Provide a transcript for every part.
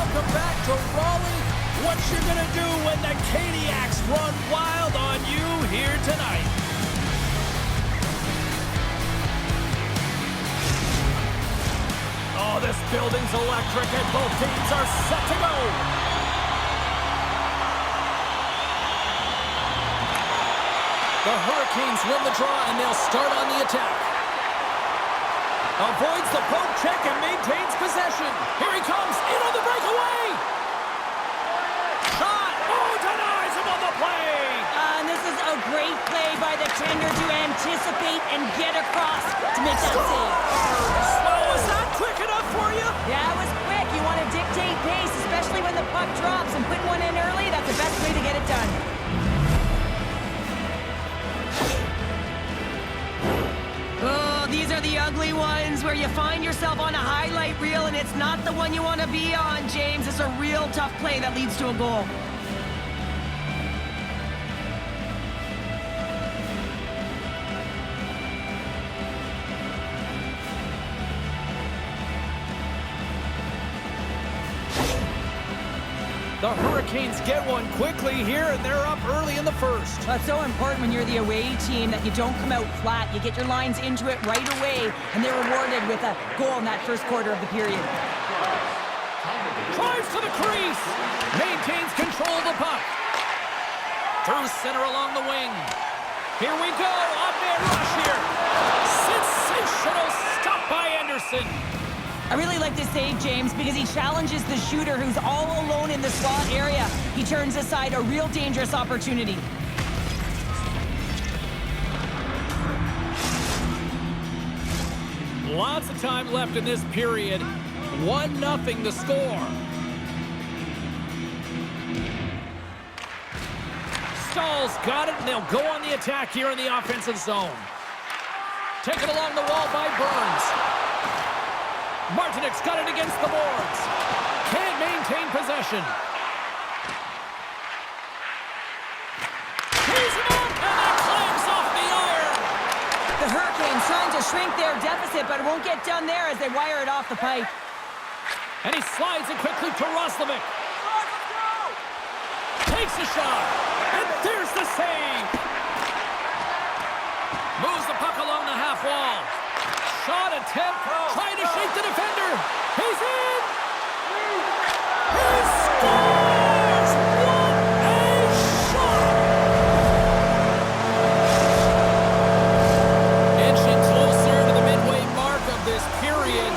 Welcome back to Raleigh. What you gonna do when the Caniacs run wild on you here tonight? Oh, this building's electric and both teams are set to go. The Hurricanes win the draw and they'll start on the attack. Avoids the poke check and maintains possession. Here he comes, in on the breakaway. Shot! Oh, denies him on the play! And this is a great play by the tender to anticipate and get across to make that save. Well, was that quick enough for you? Yeah, it was quick. You want to dictate pace, especially when the puck drops, and put one in early. That's the best way to get it done. Oh, these are the ugly ones where you find yourself on a highlight reel and it's not the one you want to be on, James. It's a real tough play that leads to a goal. The Hurricanes get one quickly here, and they're up early in the first. That's so important when you're the away team that you don't come out flat. You get your lines into it right away, and they're rewarded with a goal in that first quarter of the period. Drives to the crease. Maintains control of the puck. Through center along the wing. Here we go. Up-man rush here. Sensational stop by Anderson. I really like this save, James, because he challenges the shooter who's all alone in the slot area. He turns aside a real dangerous opportunity. Lots of time left in this period. 1-0 the score. Stahl's got it, and they'll go on the attack here in the offensive zone. Taken along the wall by Burns. Martinik's got it against the boards. Can't maintain possession. He's up, and that climbs off the iron. The Hurricanes trying to shrink their deficit, but it won't get done there as they wire it off the pipe. And he slides it quickly to Roslovic. Takes a shot, and there's the save. Moves the puck along the half wall. Shot attempt, trying to shake the defender. He's in! He scores! What a shot! Inching closer to the midway mark of this period.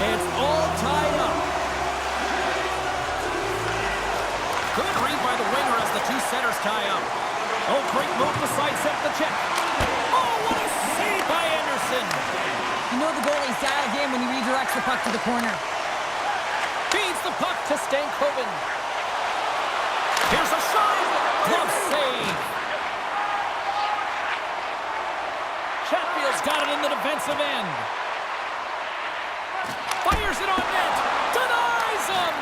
It's all tied up. Good read by the winger as the two centers tie up. Oh, great move to sidestep the check. Oh, what a save by Anderson! You know the goalie's dialed in when he redirects the puck to the corner. Feeds the puck to Stankoven. Here's a shot. Glove save. Chatfield's got it in the defensive end. Fires it on net. Denies him.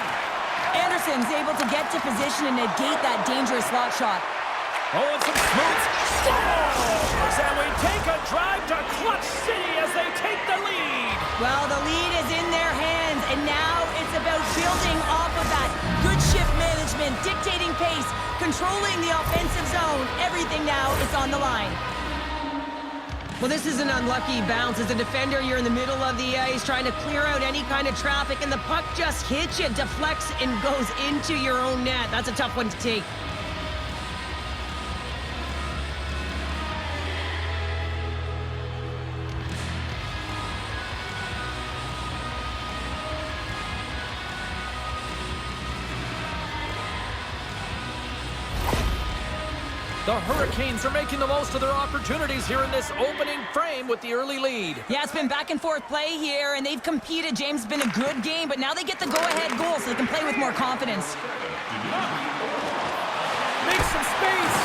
Anderson's able to get to position and negate that dangerous slot shot. Oh, and some smooth scores! And we take a drive to Clutch City as they take the lead. Well, the lead is in their hands, and now it's about building off of that. Good shift management, dictating pace, controlling the offensive zone. Everything now is on the line. Well, this is an unlucky bounce. As a defender, you're in the middle of the ice trying to clear out any kind of traffic, and the puck just hits you, deflects, and goes into your own net. That's a tough one to take. The Hurricanes are making the most of their opportunities here in this opening frame with the early lead. Yeah, it's been back and forth play here, and they've competed. James, it's been a good game, but now they get the go-ahead goal so they can play with more confidence. Make some space.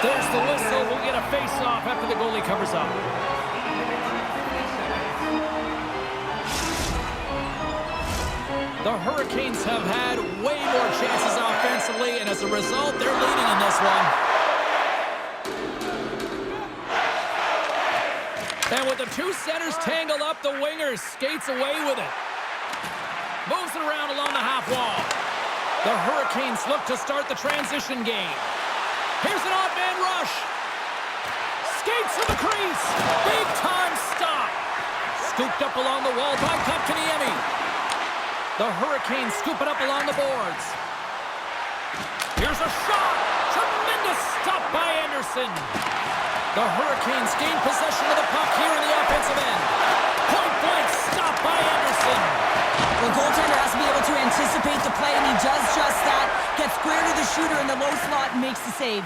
There's the whistle. We'll get a face-off after the goalie covers up. The Hurricanes have had way more chances offensively, and as a result, they're leading in this one. And with the two centers tangled up, the winger skates away with it. Moves it around along the half wall. The Hurricanes look to start the transition game. Here's an odd man rush. Skates to the crease. Big time stop. Scooped up along the wall by Kotkaniemi. The Hurricanes scoop it up along the boards. Here's a shot. Tremendous stop by Anderson. The Hurricanes gain possession of the puck here in the offensive end. Point blank stop by Anderson. The goaltender has to be able to anticipate the play, and he does just that. Gets square to the shooter in the low slot and makes the save.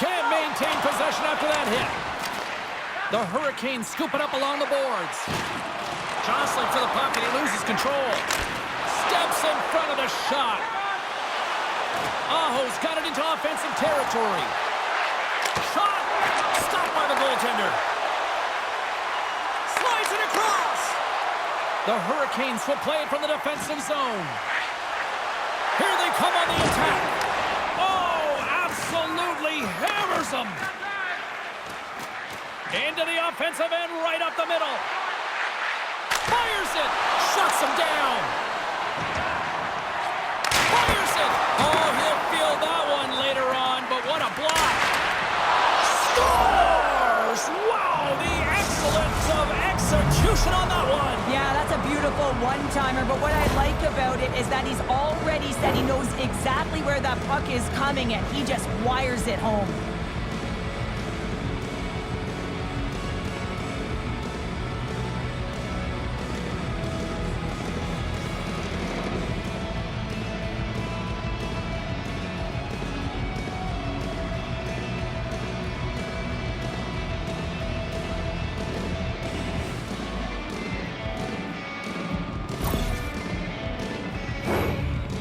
Can't maintain possession after that hit. The Hurricanes scoop it up along the boards. Jostling for the puck, and he loses control. Steps in front of the shot. Aho's got it into offensive territory. Shot! Stopped by the goaltender. Slides it across. The Hurricanes will play it from the defensive zone. Here they come on the attack. Oh, absolutely hammers them. Into the offensive end, right up the middle. Fires it. Shuts him down. Fires it. Oh, he'll feel that one later on, but what a block. Scores! Wow, the excellence of execution on that one. Yeah, that's a beautiful one-timer, but what I like about it is that he's already said he knows exactly where that puck is coming, and he just wires it home.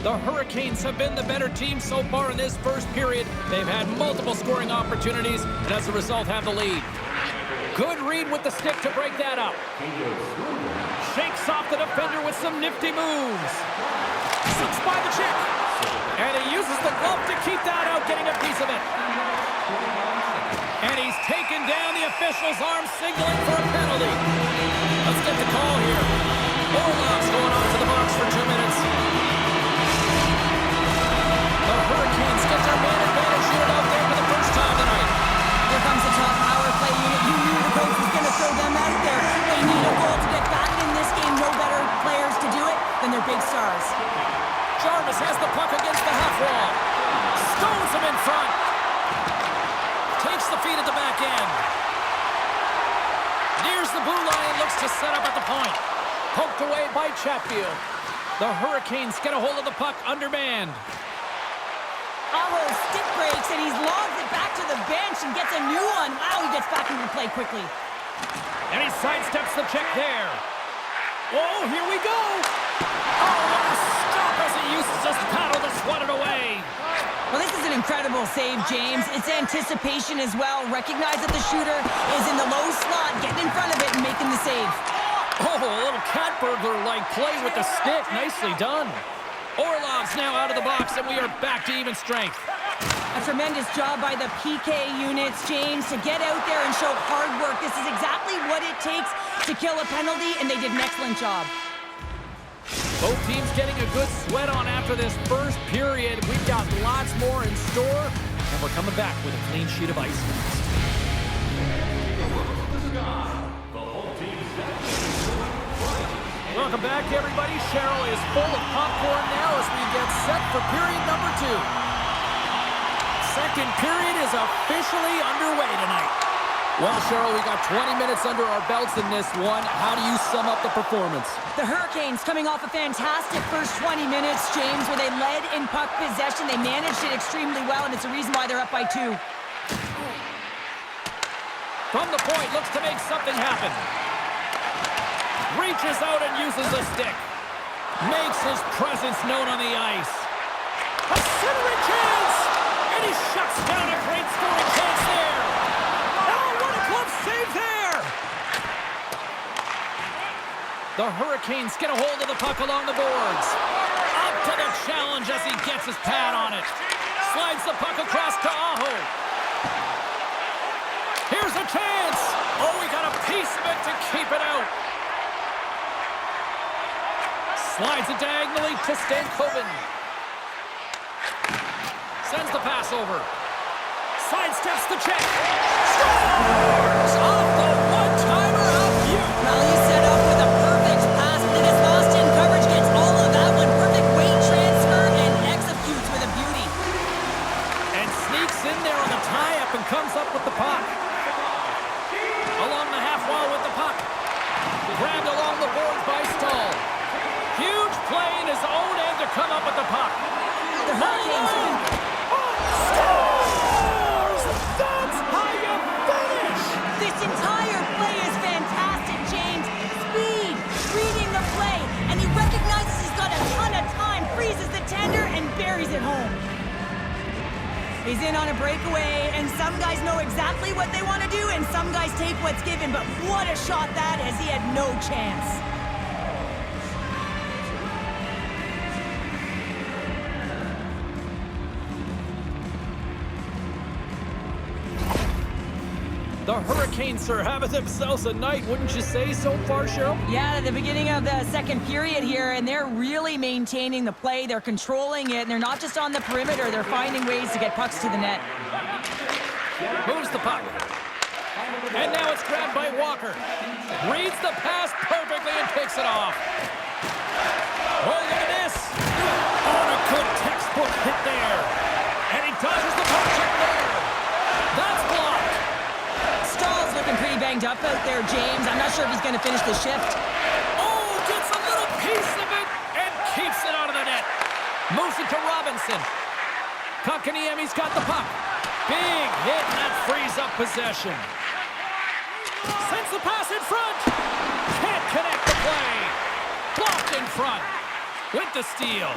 The Hurricanes have been the better team so far in this first period. They've had multiple scoring opportunities, and as a result have the lead. Good read with the stick to break that up. Shakes off the defender with some nifty moves. Sits by the chick. And he uses the glove to keep that out, getting a piece of it. And he's taken down the official's arm, signaling for a penalty. Let's get the call here. Orlov's going on to the box for 2 minutes. The Hurricanes get their man advantage unit out there for the first time tonight. Here comes the top power play unit. You knew the coach was going to throw them out there. They need a goal to get back in this game. No better players to do it than their big stars. Jarvis has the puck against the half wall. Stones him in front. Takes the feed at the back end. Nears the blue line, looks to set up at the point. Poked away by Chatfield. The Hurricanes get a hold of the puck undermanned. Aho stick breaks, and he's lobbed it back to the bench and gets a new one. Wow, he gets back into play quickly. And he sidesteps the check there. Oh, here we go. Oh, what a stop as he uses his paddle to swat it away. Well, this is an incredible save, James. It's anticipation as well. Recognize that the shooter is in the low slot, getting in front of it and making the save. Oh, a little cat burglar-like play with the stick. Nicely done. Orlov's now out of the box, and we are back to even strength. A tremendous job by the PK units, James, to get out there and show hard work. This is exactly what it takes to kill a penalty, and they did an excellent job. Both teams getting a good sweat on after this first period. We've got lots more in store, and we're coming back with a clean sheet of ice. Welcome back, everybody. Cheryl is full of popcorn now as we get set for period number 2. Second period is officially underway tonight. Well, Cheryl, we got 20 minutes under our belts in this one. How do you sum up the performance? The Hurricanes coming off a fantastic first 20 minutes, James, where they led in puck possession. They managed it extremely well, and it's a reason why they're up by 2. From the point, looks to make something happen. Reaches out and uses a stick. Makes his presence known on the ice. A centering chance! And he shuts down a great scoring chance there. Oh, what a glove save there! The Hurricanes get a hold of the puck along the boards. Up to the challenge as he gets his pad on it. Slides the puck across to Aho. Here's a chance. Oh, we got a piece to keep it out. Slides it diagonally to Stankoven. Sends the pass over. Sidesteps the check. Scores! Off the one-timer of you. Well, you set up with a perfect pass, but it gets lost in coverage, gets all of that one. Perfect weight transfer and executes with a beauty. And sneaks in there on the tie-up and comes up with the puck. Along the half wall with the puck. Grabbed along the boards by Stahl. Huge play in his own end to come up with the puck. The Hurricanes. Scores! That's how you finish! This entire play is fantastic, James. Speed, reading the play, and he recognizes he's got a ton of time, freezes the tender, and buries it home. He's in on a breakaway, and some guys know exactly what they want to do, and some guys take what's given, but what a shot that is. He had no chance. The Hurricanes are having themselves a night, wouldn't you say so far, Cheryl? Yeah, at the beginning of the second period here, and they're really maintaining the play. They're controlling it, and they're not just on the perimeter. They're finding ways to get pucks to the net. Moves the puck. And now it's grabbed by Walker. Reads the pass perfectly and picks it off. Oh, look at this. On a good textbook hit there. And he dodges the puck check there. That's blocked. Stahl's looking pretty banged up out there, James. I'm not sure if he's going to finish the shift. Oh, gets a little piece of it and keeps it out of the net. Moves it to Robinson. Kotkaniemi's got the puck. Big hit, and that frees up possession. Sends the pass in front. Can't connect the play. Blocked in front. With the steal.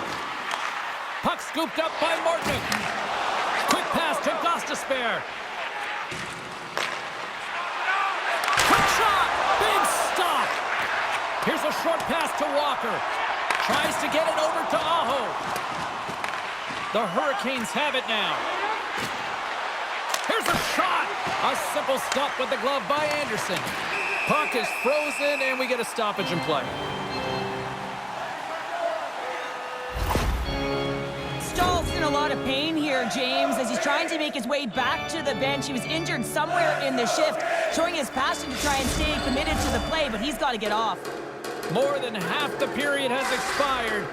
Puck scooped up by Martin. Quick pass to Gostisbehere. Quick shot. Big stop. Here's a short pass to Walker. Tries to get it over to Aho. The Hurricanes have it now. Here's a shot. A simple stop with the glove by Anderson. Puck is frozen, and we get a stoppage in play. Stahl's in a lot of pain here, James, as he's trying to make his way back to the bench. He was injured somewhere in the shift, showing his passion to try and stay committed to the play, but he's got to get off. More than half the period has expired.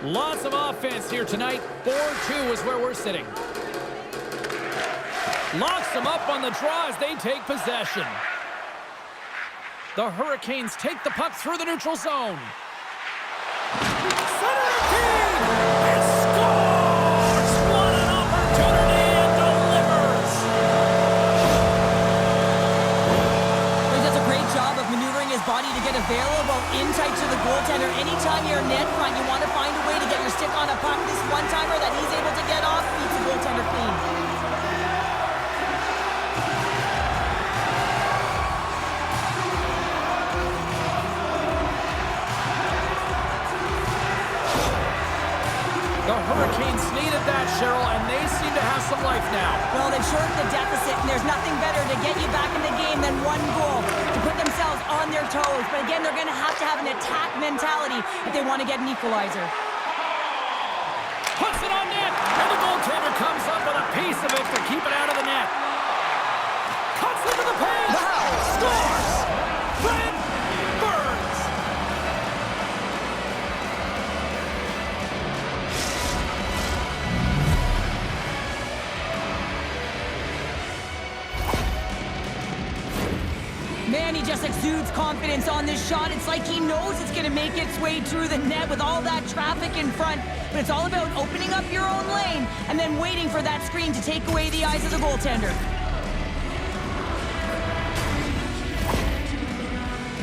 Lots of offense here tonight. 4-2 is where we're sitting. Locks them up on the draw as they take possession. The Hurricanes take the puck through the neutral zone. Center of feed! It scores! What an opportunity and delivers! He does a great job of maneuvering his body to get available in tight to the goaltender. Anytime you're net front, you want to find a way to get your stick on a puck. This one-timer that he's able to get off keeps the goaltender clean. The Hurricanes needed that, Cheryl, and they seem to have some life now. Well, they've shortened the deficit, and there's nothing better to get you back in the game than one goal to put themselves on their toes. But again, they're going to have an attack mentality if they want to get an equalizer. Puts it on net, and the goaltender comes up with a piece of it to keep it out of the net. Cuts into the paint. Wow! Scores! Brent Burns! Man, he just exudes confidence on this shot. It's like he knows it's going to make its way through the net with all that traffic in front. But it's all about opening up your own lane and then waiting for that screen to take away the eyes of the goaltender.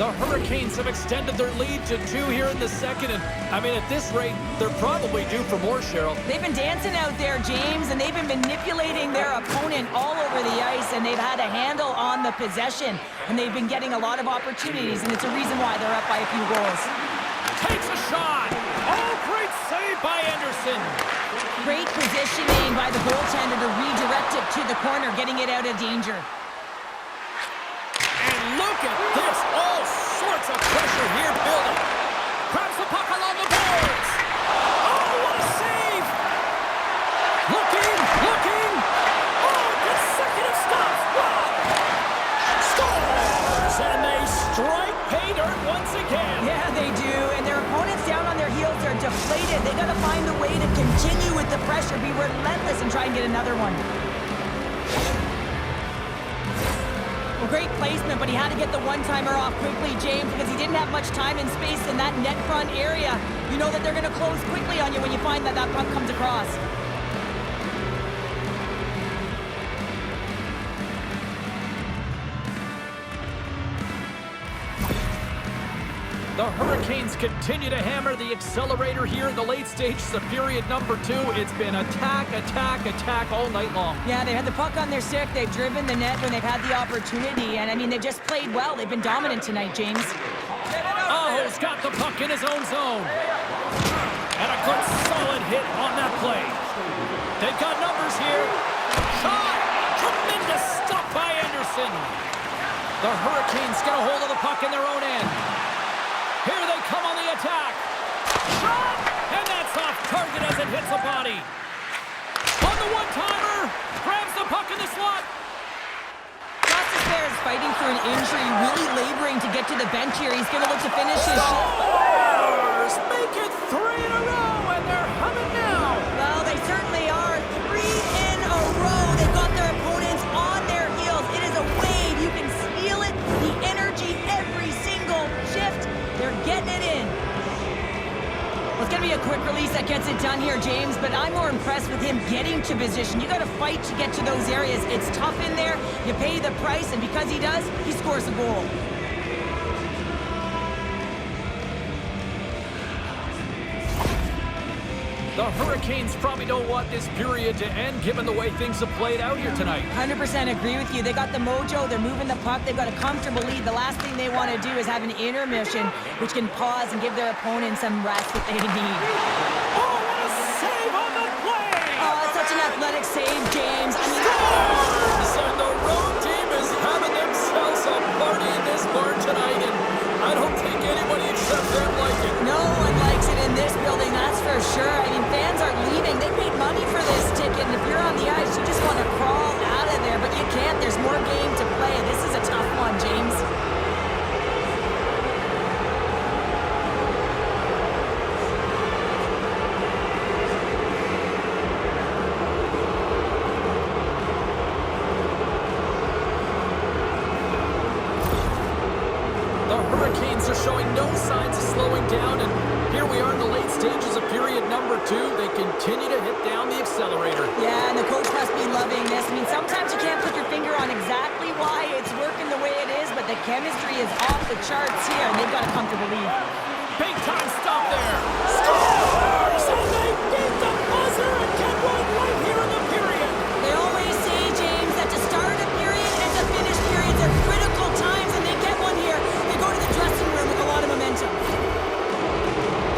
The Hurricanes have extended their lead to 2 here in the second, and I mean, at this rate, they're probably due for more, Cheryl. They've been dancing out there, James, and they've been manipulating their opponent all over the ice, and they've had a handle on the possession, and they've been getting a lot of opportunities, and it's a reason why they're up by a few goals. Takes a shot. Oh, great save by Anderson. Great positioning by the goaltender to redirect it to the corner, getting it out of danger. And look at this. Oh, pressure here building. Grabs the puck along the boards. Oh, what a save! Looking. Oh, consecutive stops. Wow! Scores! And they strike pay dirt once again. Yeah, they do. And their opponents down on their heels are deflated. They got to find a way to continue with the pressure, be relentless, and try and get another one. Well, great placement, but he had to get the one-timer off quickly, James, because he didn't have much time and space in that net front area. You know that they're going to close quickly on you when you find that puck comes across. The Hurricanes continue to hammer the accelerator here in the late stages of period number 2. It's been attack all night long. Yeah, they had the puck on their stick. They've driven the net when they've had the opportunity. And, I mean, they've just played well. They've been dominant tonight, James. Aho's got the puck in his own zone. And a good solid hit on that play. They've got numbers here. Shot! Tremendous stop by Anderson. The Hurricanes get a hold of the puck in their own end. Here they come on the attack. Shot! And that's off target as it hits the body. On the one-timer. Grabs the puck in the slot. Bear is fighting through an injury, really laboring to get to the bench here. He's going to look to finish his shift. Stars make it 3 in a row, and they're humming now. Well, they certainly are. 3 in a row. They've got their opponents on their heels. It is a wave. You can feel it. The energy every single shift. They're getting it in. Well, it's going to be a quick release that gets it done here, James, but I'm more impressed with him getting to position. You got to fight to get to those areas. It's tough in there. You pay the price, and because he does, he scores a goal. The Hurricanes probably don't want this period to end, given the way things have played out here tonight. 100% agree with you. They got the mojo. They're moving the puck. They've got a comfortable lead. The last thing they want to do is have an intermission, which can pause and give their opponents some rest that they need. Oh, what a save on the play! Oh, it's such an athletic save, James. I mean, Scores! And the road team is having themselves a party in this bar tonight, and I don't think anybody except them like it. no one likes it in this building, that's for sure. I mean, fans are leaving. They paid money for this ticket, and if you're on the ice, you just want to crawl out of there, but you can't. There's more game to play. This is a tough one, James. The Hurricanes are showing no signs of slowing down, and here we are in the late stages of period number 2. They continue to hit down the accelerator. Yeah, and the coach must be loving this. I mean, sometimes you can't put your finger on exactly why it's working the way it is, but the chemistry is off the charts here, and they've got a comfortable lead. Big time stop there. Scores! And they beat the buzzer and get one right here in the period. They always say, James, that to start a period and to finish periods are critical times, and they get one here. They go to the dressing room with a lot of momentum.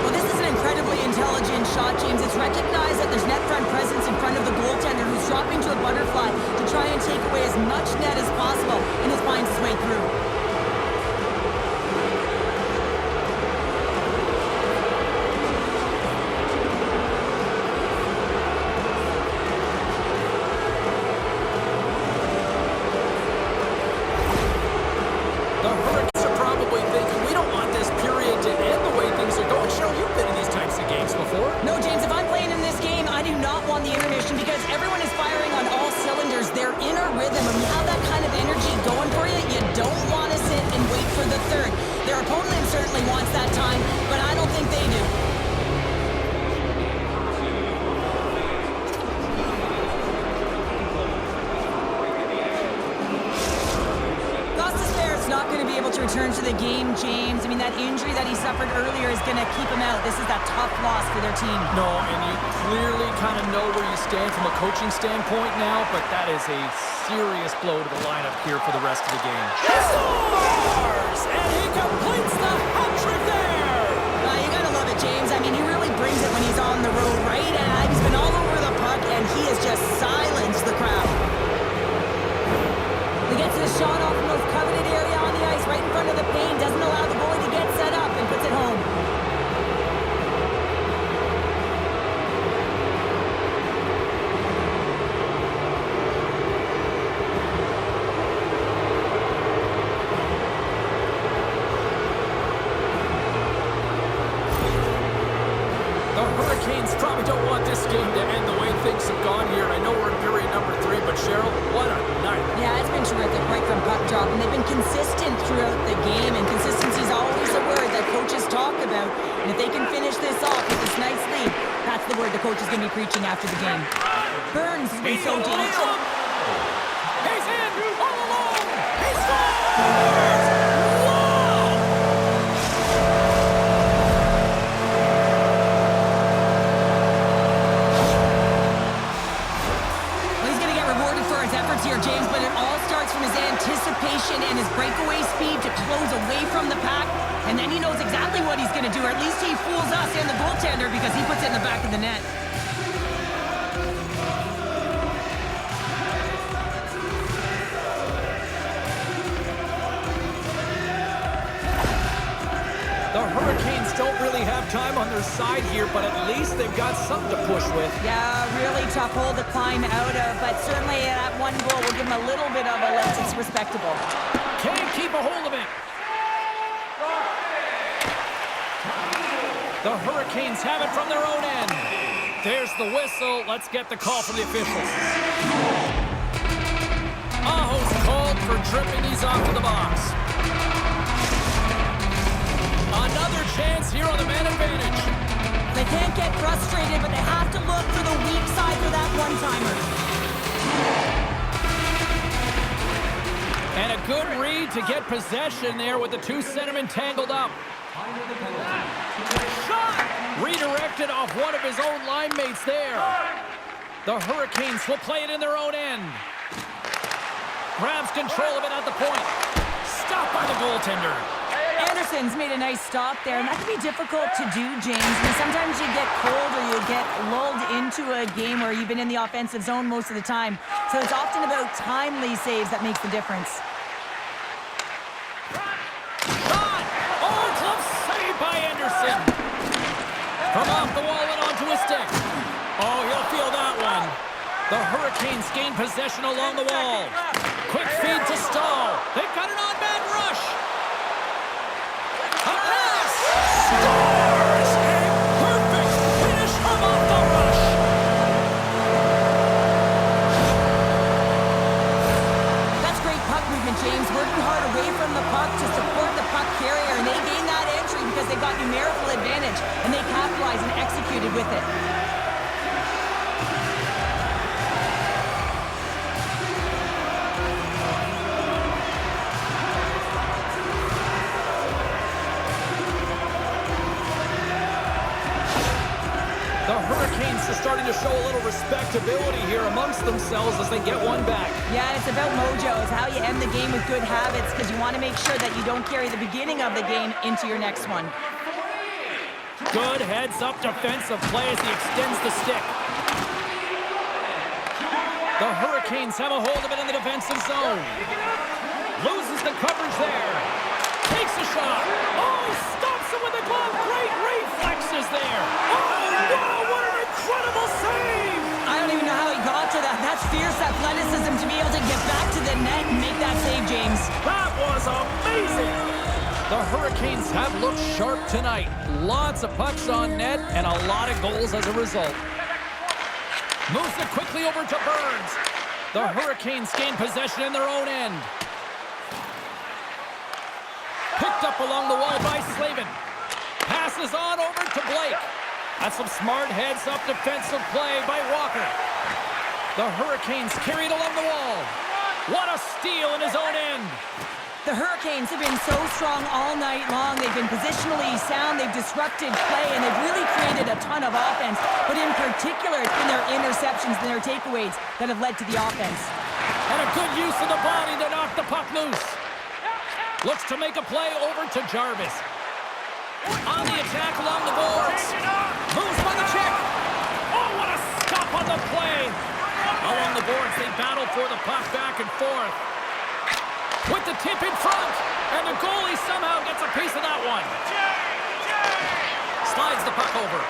Well, this is an incredibly intelligent shot, James. It's recognized that there's net front presence in front of the goaltender, who's dropping to a butterfly to try and take away as much net as possible, and it finds his way through. The Hurricanes are probably thinking, we don't want this period to end the way things are going. Cheryl, you've been in these types of games before. No, James, if I'm playing in this game, I do not want the intermission because everyone is firing on all cylinders. They're in a rhythm. When you have that kind of energy going for you, you don't want to sit and wait for the third. Their opponent certainly wants that time, but I don't think they do. Not going to be able to return to the game, James. I mean, that injury that he suffered earlier is going to keep him out. This is that tough loss for their team. No, and you clearly kind of know where you stand from a coaching standpoint now, but that is a serious blow to the lineup here for the rest of the game. He scores! And he completes the hat-trick there! You got to love it, James. I mean, he really brings it when he's on the road, right? And he's been all over the puck, and he has just silenced the crowd. He gets the shot off the most coveted area on the ice, right in front of the paint, doesn't allow the goalie to get set up. after the game. Burns has been so deep. He's in, all alone. He scores! Wow! Well, he's going to get rewarded for his efforts here, James, but it all starts from his anticipation and his breakaway speed to close away from the pack. And then he knows exactly what he's going to do, or at least he fools us and the goaltender because he puts it in the back of the net. The Hurricanes don't really have time on their side here, but at least they've got something to push with. Yeah, really tough hole to climb out of, but certainly that one goal will give him a little bit of a lift. It's respectable. Can't keep a hold of it. The Hurricanes have it from their own end. There's the whistle. Let's get the call from the officials. Aho's called for tripping these off to the box. Another chance here on the man advantage. They can't get frustrated, but they have to look for the weak side for that one-timer. And a good read to get possession there with the two centermen tangled up. Shot! Redirected off one of his own line mates there. The Hurricanes will play it in their own end. Grabs control of it at the point. Stopped by the goaltender. Anderson's made a nice stop there, and that can be difficult to do, James. I mean, sometimes you get cold or you get lulled into a game where you've been in the offensive zone most of the time. So it's often about timely saves that makes the difference. Shot! Oh, glove save by Anderson. From off the wall and onto his stick. Oh, he'll feel that one. The Hurricanes gain possession along the wall. Quick feed to Stahl. They've got an on-man rush. A pass! Scores! A perfect finish from off the rush. That's great puck movement, James. Working hard away from the puck to support the puck carrier, and they gain that entry because they've got numerical advantage, and they capitalized and executed with it. The Hurricanes are starting to show a little respectability here amongst themselves as they get one back. Yeah, it's about mojo. It's how you end the game with good habits because you want to make sure that you don't carry the beginning of the game into your next one. Good heads-up defensive play as he extends the stick. The Hurricanes have a hold of it in the defensive zone. Loses the coverage there. Takes a shot. Oh, he stops it with a glove. Great reflexes there. Oh, wow, what an incredible save! I don't even know how he got to that. That's fierce athleticism to be able to get back to the net and make that save, James. That was amazing! The Hurricanes have looked sharp tonight. Lots of pucks on net and a lot of goals as a result. Moves it quickly over to Burns. The Hurricanes gain possession in their own end. Picked up along the wall by Slavin. Passes on over to Blake. That's some smart heads-up defensive play by Walker. The Hurricanes carried along the wall. What a steal in his own end. The Hurricanes have been so strong all night long. They've been positionally sound. They've disrupted play, and they've really created a ton of offense. But in particular, it's been their interceptions and their takeaways that have led to the offense. And a good use of the body to knock the puck loose. Looks to make a play over to Jarvis. On the attack along the boards. Moves by the check. Oh, what a stop on the play. Along the boards, they battle for the puck back and forth. With the tip in front. And the goalie somehow gets a piece of that one. Slides the puck over.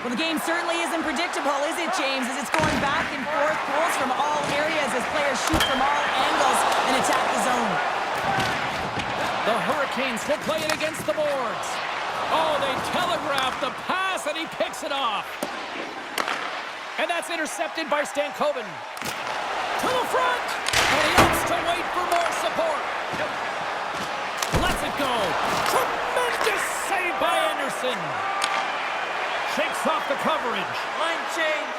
Well, the game certainly isn't predictable, is it, James? As it's going back and forth, goals from all areas as players shoot from all angles and attack the zone. The Hurricanes will play it against the boards. Oh, they telegraph the pass, and he picks it off. And that's intercepted by Stankoven. To the front, and he opts to wait for more support. Lets it go. Tremendous save by Anderson. Shakes breaks off the coverage. Line change.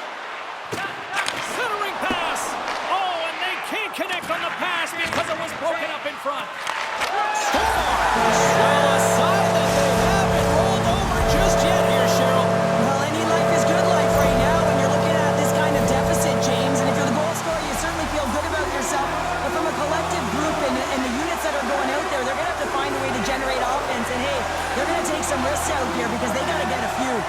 Centering pass. Oh, and they can't connect on the pass because it was broken up in front. Well, a sign that they haven't rolled over just yet here, Cheryl. Well, any life is good life right now when you're looking at this kind of deficit, James. And if you're the goal scorer, you certainly feel good about yourself. But from a collective group and the units that are going out there, they're going to have to find a way to generate offense. And, hey, they're going to take some risks out here because they got to get a few.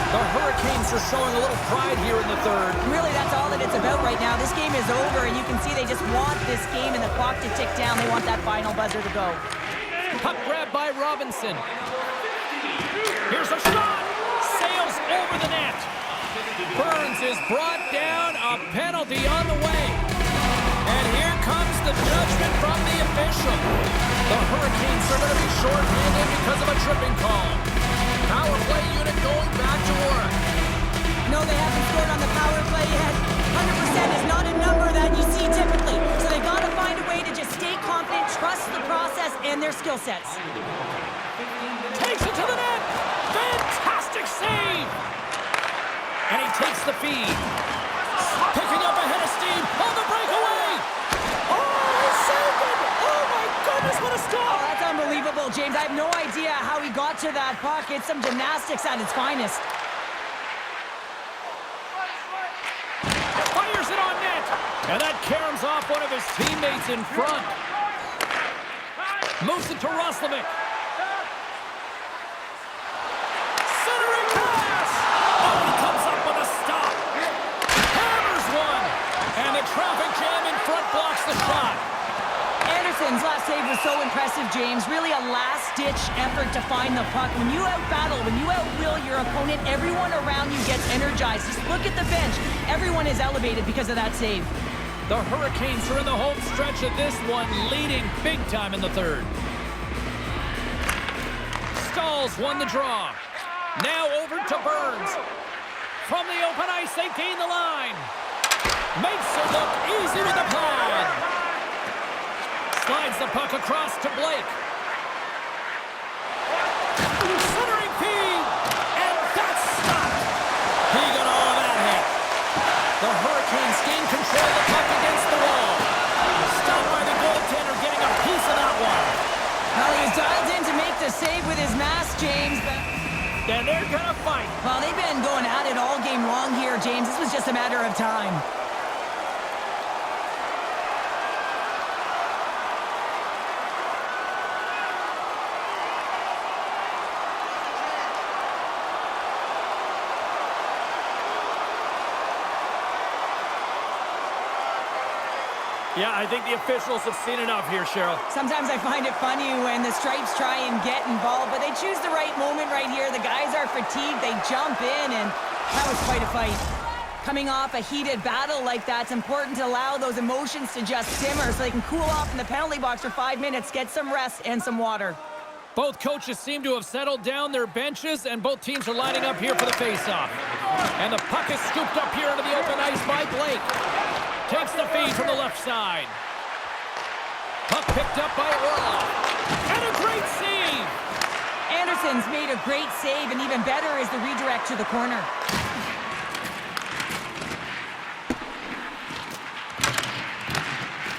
The Hurricanes are showing a little pride here in the third. Really, that's all that it's about right now. This game is over, and you can see they just want this game and the clock to tick down. They want that final buzzer to go. Puck grabbed by Robinson. Here's a shot. Sails over the net. Burns is brought down. A penalty on the way. And here comes the judgment from the official. The Hurricanes are going to be short-handed because of a tripping call. Power play unit going back to work. No, they haven't scored on the power play yet. 100% is not a number that you see typically. So they got to find a way to just stay confident, trust the process and their skill sets. Takes it to the net. Fantastic save. And he takes the feed. Picking up ahead of steam on the breakaway. Oh, he saved it. Oh, my goodness, what a Oh, stop. that's unbelievable, James. I have no idea how he got to that puck. It's some gymnastics at its finest. Fires it on net. And that caroms off one of his teammates in front. Moves it to Roslovic. Centering pass. Oh, he comes up with a stop. Hammers one. And the traffic jam in front blocks the shot. Anderson's last save was so impressive, James. Really a last-ditch effort to find the puck. When you out-battle, when you out-will your opponent, everyone around you gets energized. Just look at the bench. Everyone is elevated because of that save. The Hurricanes are in the home stretch of this one, leading big time in the third. Stalls won the draw. Now over to Burns. From the open ice, they gain the line. Makes it look easy with the pad. Slides the puck across to Blake. Centering feed. And that's stopped. He got all of that hit. The Hurricanes gain control of the puck against the wall. Stopped by the goaltender getting a piece of that one. Well, he's dialed in to make the save with his mask, James. And they're going to fight. Well, they've been going at it all game long here, James. This was just a matter of time. Yeah, I think the officials have seen enough here, Cheryl. Sometimes I find it funny when the Stripes try and get involved, but they choose the right moment right here. The guys are fatigued, they jump in, and that was quite a fight. Coming off a heated battle like that, it's important to allow those emotions to just simmer so they can cool off in the penalty box for 5 minutes, get some rest and some water. Both coaches seem to have settled down their benches, and both teams are lining up here for the faceoff. And the puck is scooped up here into the open ice by Blake. Takes the feed from the left side. Puck picked up by Orlov. And a great save! Anderson's made a great save, and even better is the redirect to the corner.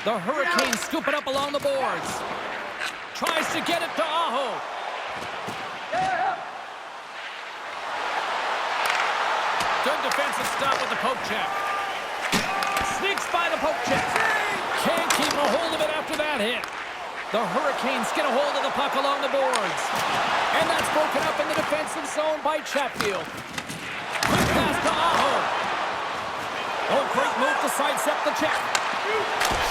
The Hurricanes scoop it up along the boards. Tries to get it to Aho. Good defensive stop with the poke check. Sneaks by the poke check. Can't keep a hold of it after that hit. The Hurricanes get a hold of the puck along the boards. And that's broken up in the defensive zone by Chatfield. Quick pass to Aho. Oh, great move to sidestep the check.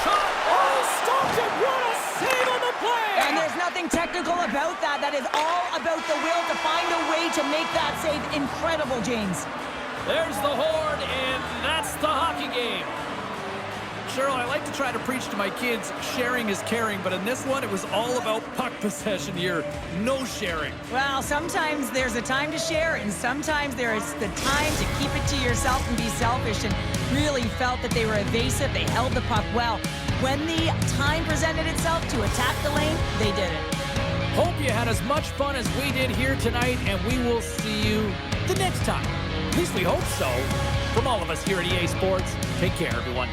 Shot. Oh, stopped it. What a save on the play. And there's nothing technical about that. That is all about the will to find a way to make that save incredible, James. There's the horn, and that's the hockey game. Cheryl, I like to try to preach to my kids, sharing is caring, but in this one, it was all about puck possession here. No sharing. Well, sometimes there's a time to share, and sometimes there is the time to keep it to yourself and be selfish, and really felt that they were evasive. They held the puck well. When the time presented itself to attack the lane, they did it. Hope you had as much fun as we did here tonight, and we will see you the next time. At least we hope so. From all of us here at EA Sports, take care, everyone.